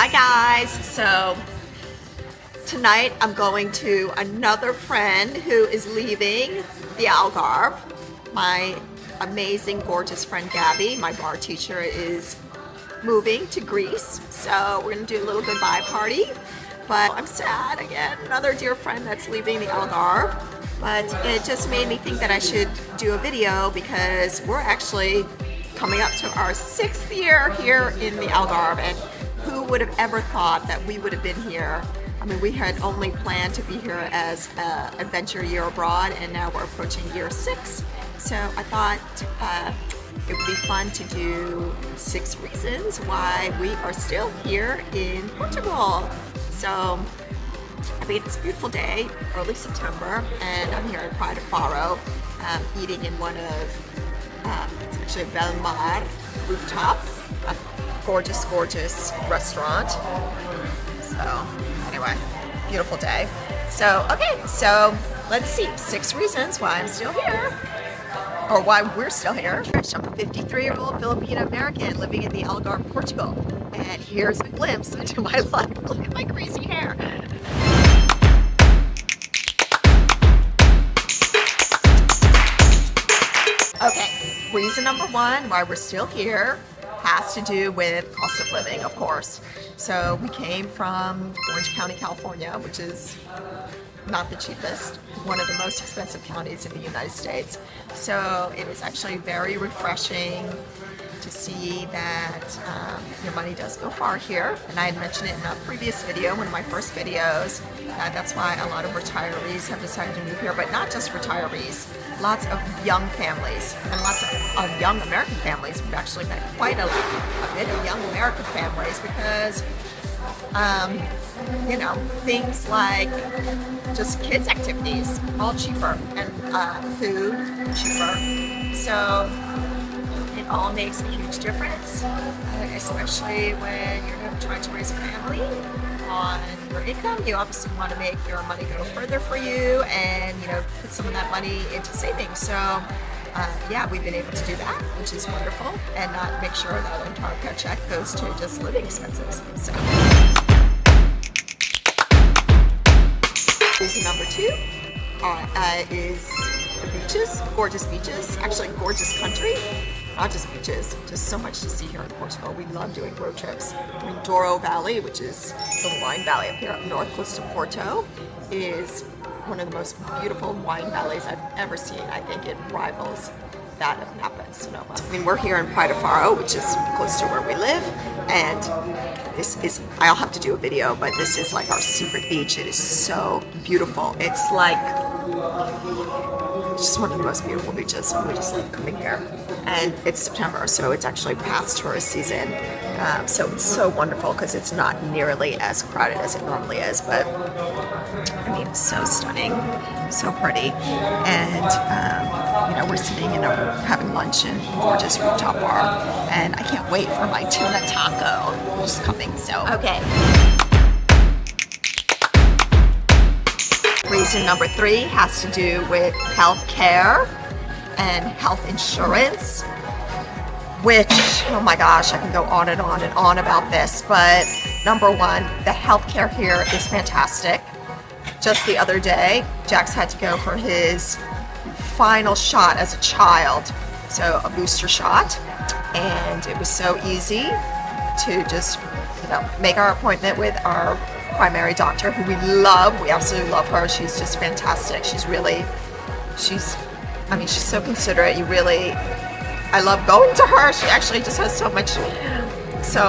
Hi guys, so tonight I'm going to another friend who is leaving the Algarve. My amazing, gorgeous friend Gabby, my bar teacher, is moving to Greece. So we're gonna do a little goodbye party. But I'm sad again, another dear friend that's leaving the Algarve. But it just made me think that I should do a video because we're actually coming up to our 6th year here in the Algarve, and who would have ever thought that we would have been here? I mean, we had only planned to be here as an adventure year abroad, and now we're approaching year 6. So I thought it would be fun to do 6 reasons why we are still here in Portugal. So I mean, it's a beautiful day, early September, and I'm here in Praia de Faro, eating in one of it's actually a Belmar rooftop, a gorgeous, gorgeous restaurant. So anyway, beautiful day. So, okay, so let's see, 6 reasons why I'm still here, or why we're still here. Trish, I'm a 53-year-old Filipina-American living in the Algarve, Portugal. And here's a glimpse into my life. Look at my crazy hair. Okay, reason number 1 why we're still here has to do with cost of living, of course. So we came from Orange County, California, which is not the cheapest, one of the most expensive counties in the United States. So it was actually very refreshing to see that your money does go far here. And I had mentioned it in a previous video, one of my first videos, that's why a lot of retirees have decided to move here, but not just retirees. Lots of young families and lots of young American families. We've actually met quite a bit of young American families because, you know, things like just kids' activities, all cheaper, and food, cheaper. So it all makes a huge difference, especially when you're trying to raise a family on your income. You obviously want to make your money go further for you and, you know, put some of that money into savings. So yeah, we've been able to do that, which is wonderful, and not make sure that our entire paycheck goes to just living expenses. So reason number 2 is the beaches, gorgeous beaches, actually gorgeous country. Not just beaches, just so much to see here in Portugal. We love doing road trips. I mean, Douro Valley, which is the wine valley up here up north, close to Porto, is one of the most beautiful wine valleys I've ever seen. I think it rivals that of Napa and Sonoma. I mean, we're here in Praia de Faro, which is close to where we live, and this is, I'll have to do a video, but this is like our secret beach. It is so beautiful. It's like just one of the most beautiful beaches. We just love coming here. And it's September, so it's actually past tourist season. So it's so wonderful because it's not nearly as crowded as it normally is. But I mean, so stunning, so pretty. And you know, we're sitting in having lunch in a gorgeous rooftop bar, and I can't wait for my tuna taco, which is coming. So okay. Reason number 3 has to do with health care and health insurance, which, oh my gosh, I can go on and on and on about this, but number 1, the healthcare here is fantastic. Just the other day, Jax had to go for his final shot as a child, so a booster shot, and it was so easy to just, you know, make our appointment with our primary doctor, who we love. We absolutely love her. She's just fantastic. She's so considerate. I love going to her. She actually just has so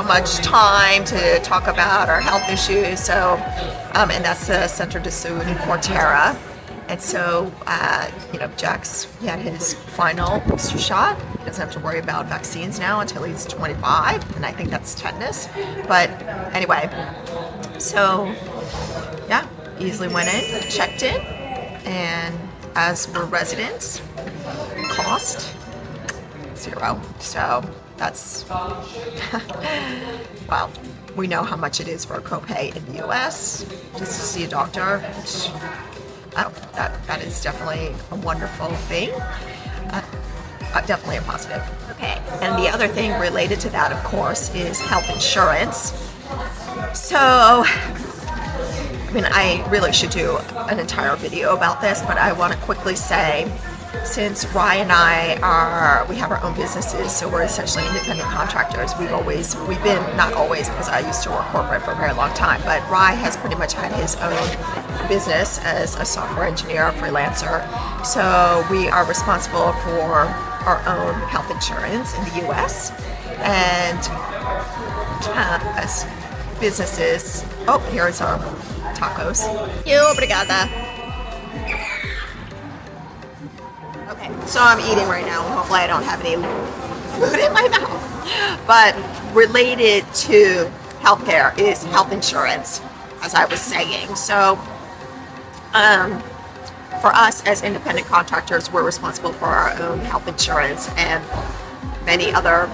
much time to talk about our health issues. So, and that's the Centro de Saúde in Portera. And so, you know, Jax, he had his final booster shot. He doesn't have to worry about vaccines now until he's 25, and I think that's tetanus. But anyway, so yeah, easily went in, checked in, and as we're residents, cost 0. So that's well, we know how much it is for a copay in the US just to see a doctor, which that is definitely a wonderful thing. Definitely a positive. Okay, and the other thing related to that, of course, is health insurance. So, I mean, I really should do an entire video about this, but I want to quickly say, since Rye and we have our own businesses, so we're essentially independent contractors. We've been, not always, because I used to work corporate for a very long time, but Rye has pretty much had his own business as a software engineer, freelancer. So we are responsible for our own health insurance in the US. And as businesses, oh, here's our tacos. Obrigada. Okay, so I'm eating right now, and hopefully I don't have any food in my mouth. But related to healthcare is health insurance, as I was saying. So, for us as independent contractors, we're responsible for our own health insurance, and many other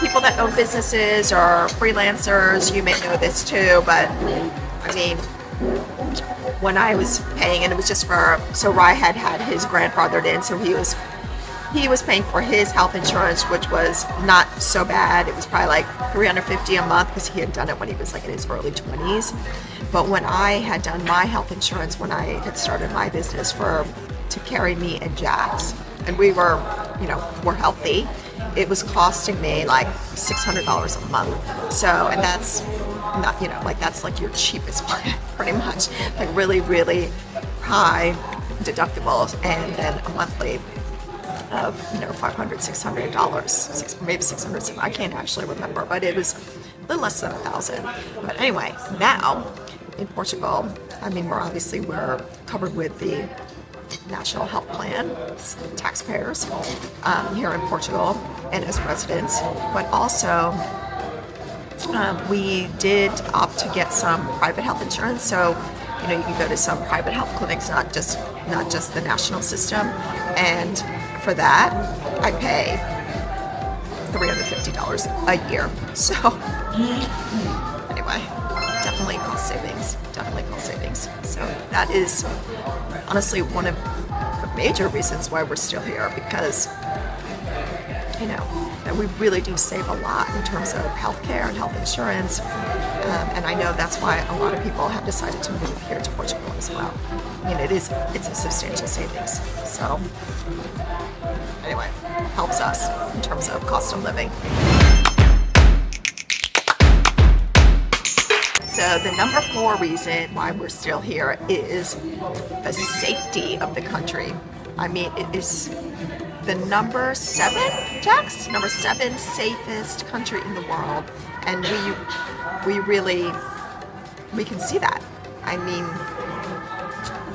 people that own businesses or freelancers, you may know this too, but I mean, when I was paying, and it was just so Rye had his grandfathered in, so he was paying for his health insurance, which was not so bad. It was probably like $350 a month because he had done it when he was like in his early 20s. But when I had done my health insurance, when I had started my business to carry me and Jax, and we're healthy, it was costing me like $600 a month. So, and that's not, that's like your cheapest plan, pretty much. Like really, really high deductibles, and then a monthly of $500, $600, maybe $600. I can't actually remember, but it was a little less than $1,000. But anyway, now in Portugal, I mean, we're covered with the National Health Plan, taxpayers here in Portugal, and as residents, but also we did opt to get some private health insurance. So you can go to some private health clinics, not just the national system, and for that I pay $350 a year. So anyway, definitely cost savings. So that is honestly one of the major reasons why we're still here, because that we really do save a lot in terms of healthcare and health insurance, and I know that's why a lot of people have decided to move here to Portugal as well. I mean, it's a substantial savings. So anyway, helps us in terms of cost of living. So the number 4 reason why we're still here is the safety of the country. I mean, it is the number 7, Jax? Number 7 safest country in the world. And we can see that. I mean,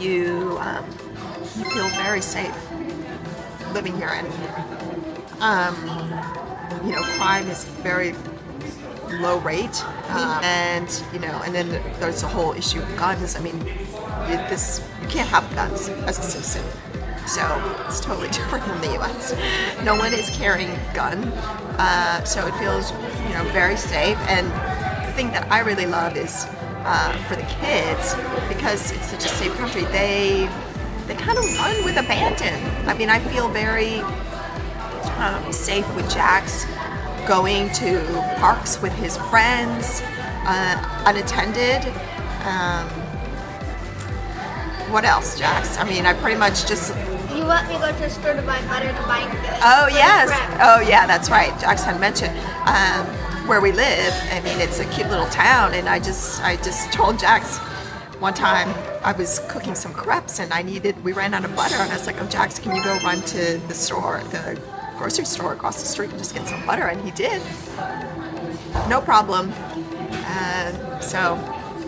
you feel very safe living here, and crime is very low rate, and then there's the whole issue of guns. I mean, you can't have guns as a citizen, so it's totally different from the U.S. No one is carrying a gun, so it feels very safe. And the thing that I really love is for the kids, because it's such a safe country, they kind of run with abandon. I mean, I feel very safe with Jax going to parks with his friends, unattended. What else, Jax? I mean, I pretty much just... You let me go to the store to buy butter to buy good. Oh, yes. Oh, yeah, that's right. Jax had mentioned where we live. I mean, it's a cute little town, and I just told Jax one time I was cooking some crepes, and we ran out of butter, and I was like, oh, Jax, can you go run to the store, the grocery store across the street, and just get some butter? And he did. No problem. So,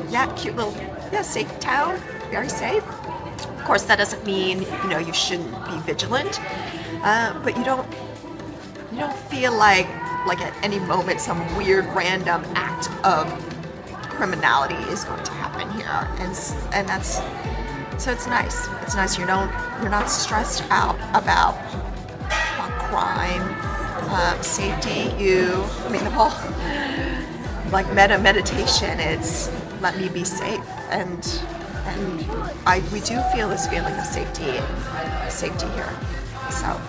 yeah, cute little, safe town, very safe. Of course, that doesn't mean, you shouldn't be vigilant, but you don't feel like at any moment some weird random act of criminality is going to happen here, and that's, so it's nice. It's nice. You're not stressed out about crime, safety. The whole meditation. It's let me be safe, and we do feel this feeling of safety here. So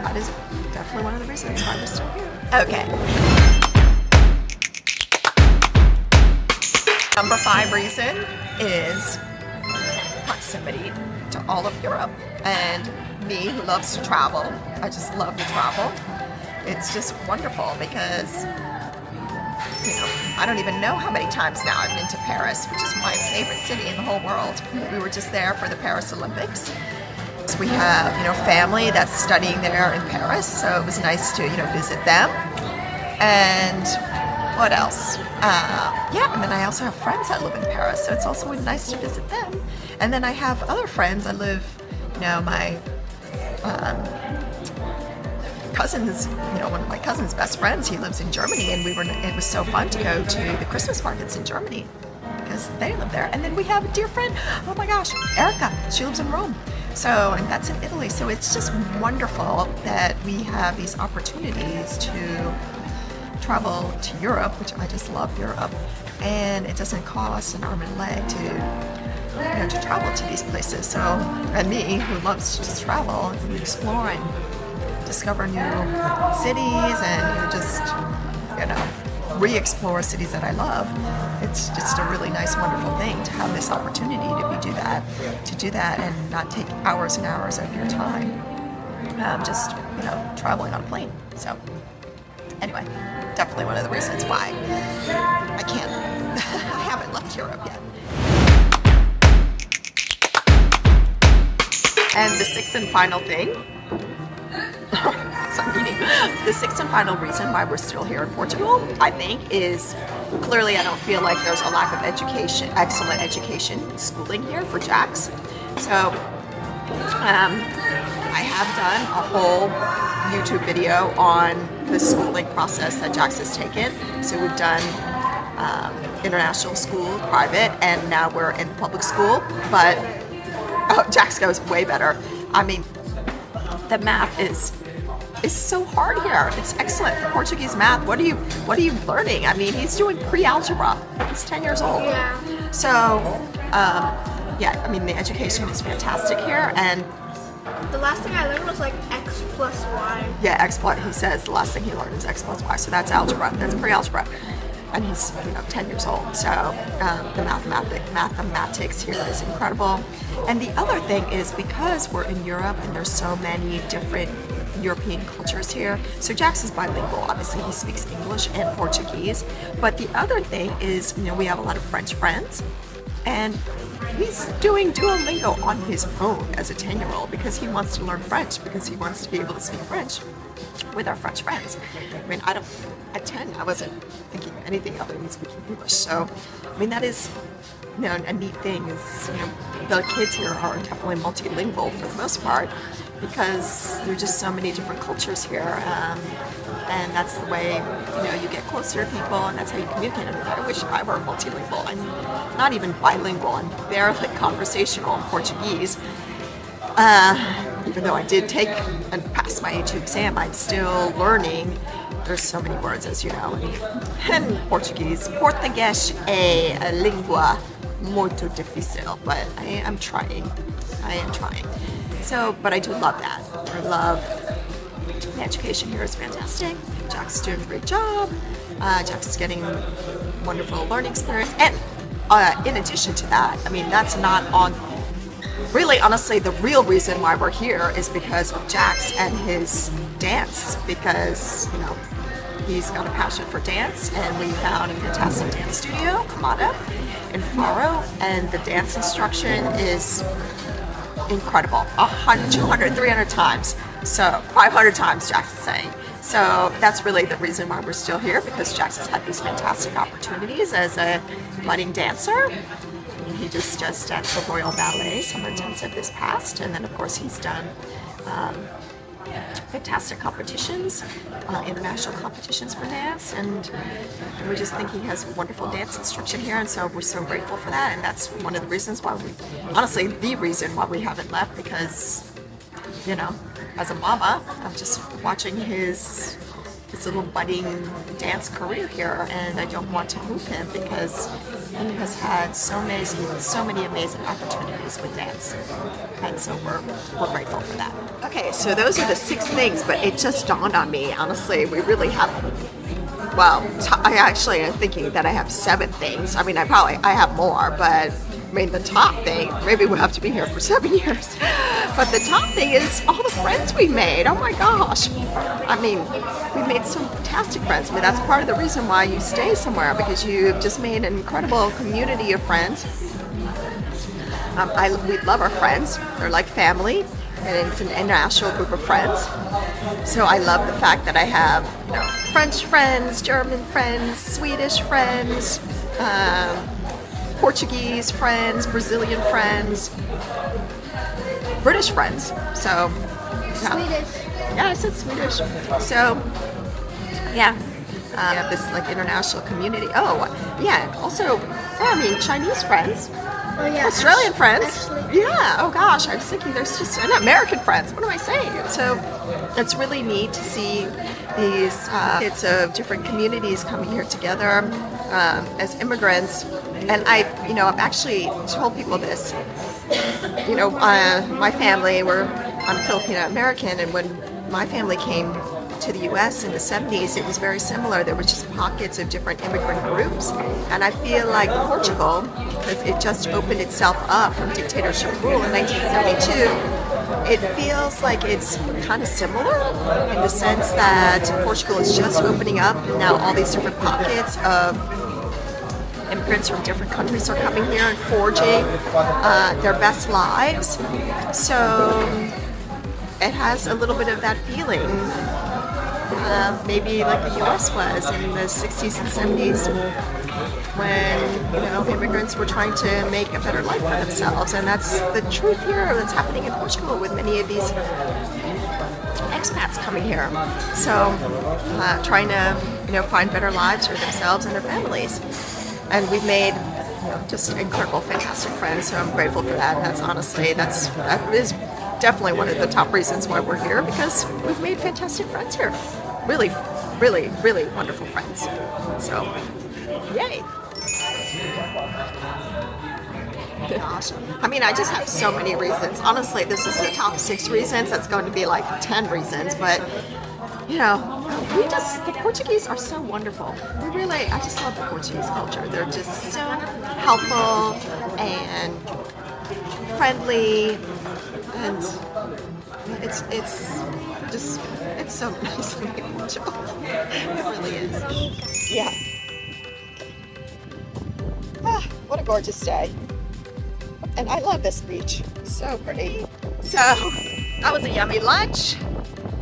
that is definitely one of the reasons why we're still here. Okay. Number 5 reason is proximity to all of Europe. And me, who loves to travel, I just love to travel. It's just wonderful because, I don't even know how many times now I've been to Paris, which is my favorite city in the whole world. We were just there for the Paris Olympics. So we have, family that's studying there in Paris, so it was nice to, visit them. And what else? And then I also have friends that live in Paris, so it's also nice to visit them. And then I have other friends. I live, my cousins, one of my cousin's best friends, he lives in Germany, and it was so fun to go to the Christmas markets in Germany because they live there. And then we have a dear friend, oh my gosh, Erica, she lives in Rome. So, and that's in Italy. So it's just wonderful that we have these opportunities to travel to Europe, which I just love Europe, and it doesn't cost an arm and leg to travel to these places. So, and me, who loves to just travel and explore and discover new cities and just, re-explore cities that I love. It's just a really nice, wonderful thing to have this opportunity to do that and not take hours and hours of your time just, traveling on a plane. So anyway, definitely one of the reasons why I haven't left Europe yet. And the sixth and final thing, the sixth and final reason why we're still here in Portugal, I think, is clearly I don't feel like there's a lack of education, excellent education, schooling here for Jax. So I have done a whole YouTube video on the schooling process that Jax has taken. So we've done international school, private, and now we're in public school. But Jax goes way better. I mean, the math is so hard here. It's excellent. The Portuguese math. What are you learning? I mean, he's doing pre-algebra. He's 10 years old. Yeah. So, I mean, the education is fantastic here, and the last thing I learned was like x plus y. Yeah, x plus. He says the last thing he learned is x plus y. So that's algebra. That's pre-algebra, and he's 10 years old. So the mathematics here is incredible. And the other thing is because we're in Europe and there's so many different European cultures here. So Jax is bilingual. Obviously, he speaks English and Portuguese. But the other thing is, we have a lot of French friends, and he's doing Duolingo on his own as a 10-year-old because he wants to learn French, because he wants to be able to speak French with our French friends. I mean, at 10, I wasn't thinking of anything other than speaking English. So, I mean, that is, a neat thing is, the kids here are definitely multilingual for the most part because there are just so many different cultures here. And that's the way, you get closer to people, and that's how you communicate. I mean, I wish I were multilingual. I'm not even bilingual. I'm barely conversational in Portuguese. Even though I did take and pass my A2 exam, I'm still learning. There's so many words, as you know. And Portuguese. Português é a língua muito difícil, but I am trying. So, but I do love that. I love the education here is fantastic. Jax is doing a great job. Jax is getting wonderful learning experience. And in addition to that, I mean, that's not on... Really, honestly, the real reason why we're here is because of Jax and his dance. Because, he's got a passion for dance, and we found a fantastic dance studio, Kamada, in Faro. And the dance instruction is incredible. 100, 200, 300 times. So 500 times, Jax is saying. So that's really the reason why we're still here, because Jax has had these fantastic opportunities as a budding dancer. He just at the Royal Ballet Summer Intensive this past, and then of course he's done fantastic competitions, international competitions for dance, and we just think he has wonderful dance instruction here, and so we're so grateful for that. And that's one of the reasons why honestly the reason why we haven't left, because as a mama, I'm just watching his little budding dance career here, and I don't want to move him because he has had so many amazing opportunities with dance, and so we're grateful for that. Okay, so those are the 6 things, but it just dawned on me, honestly, we really have well, I actually am thinking that I have 7 things. I mean, I have more, but I mean, the top thing, maybe we'll have to be here for 7 years. But the top thing is all the friends we made. Oh my gosh. I mean, we made some fantastic friends. I mean, that's part of the reason why you stay somewhere, because you've just made an incredible community of friends. We love our friends. They're like family, and it's an international group of friends. So I love the fact that I have, you know, French friends, German friends, Swedish friends, Portuguese friends, Brazilian friends, British friends. So, yeah. Swedish. Yeah, I said Swedish. So, yeah. We have this like international community. Oh, yeah. Also, yeah, I mean, Chinese friends. Oh, yeah. Australian friends. Ashley. Yeah. Oh gosh, I was thinking there's just and American friends. What am I saying? So it's really neat to see these kids of different communities coming here together as immigrants. And I've actually told people this. You know, my family, I'm Filipina-American, and when my family came to the U.S. in the 70s, it was very similar. There were just pockets of different immigrant groups. And I feel like Portugal, because it just opened itself up from dictatorship rule in 1972, it feels like it's kind of similar in the sense that Portugal is just opening up, and now all these different pockets of immigrants from different countries are coming here and forging their best lives. So it has a little bit of that feeling. Maybe like the U.S. was in the 60s and 70s when immigrants were trying to make a better life for themselves, and that's the truth here that's happening in Portugal with many of these expats coming here. So trying to find better lives for themselves and their families, and we've made just incredible, fantastic friends. So I'm grateful for that. And that is definitely one of the top reasons why we're here, because we've made fantastic friends here. Really, really, really wonderful friends. So, yay. Gosh. I mean, I just have so many reasons. Honestly, this is the top 6 reasons. That's going to be like 10 reasons. But, the Portuguese are so wonderful. I just love the Portuguese culture. They're just so helpful and friendly. And it's so nice to be in Portugal. It really is. Yeah. What a gorgeous day. And I love this beach. So pretty. So that was a yummy lunch.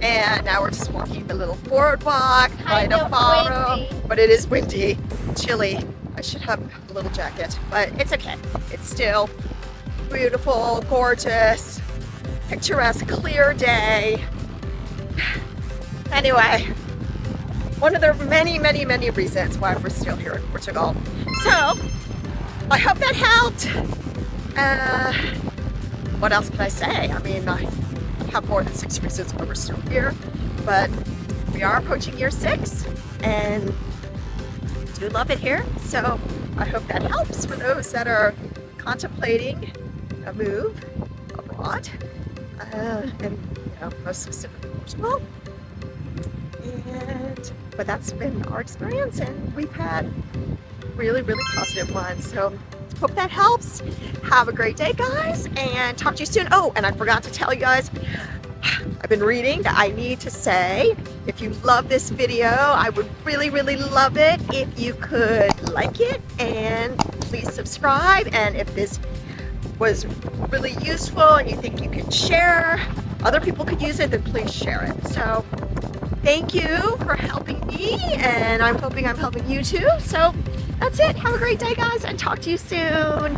And now we're just walking the little boardwalk by the faro. But it is windy, chilly. I should have a little jacket, but it's okay. It's still beautiful, gorgeous, picturesque, clear day. Anyway, one of the many, many, many reasons why we're still here in Portugal. So, I hope that helped. What else can I say? I mean, I have more than 6 reasons why we're still here, but we are approaching year 6, and do love it here. So, I hope that helps for those that are contemplating a move abroad, and most specifically Portugal. But that's been our experience, and we've had really, really positive ones. So hope that helps. Have a great day, guys, and talk to you soon. Oh, and I forgot to tell you guys, I've been reading that I need to say, if you love this video, I would really, really love it if you could like it, and please subscribe. And if this was really useful and you think you can share, other people could use it, then please share it. So thank you for helping me, and I'm hoping I'm helping you too. So that's it. Have a great day, guys, and talk to you soon.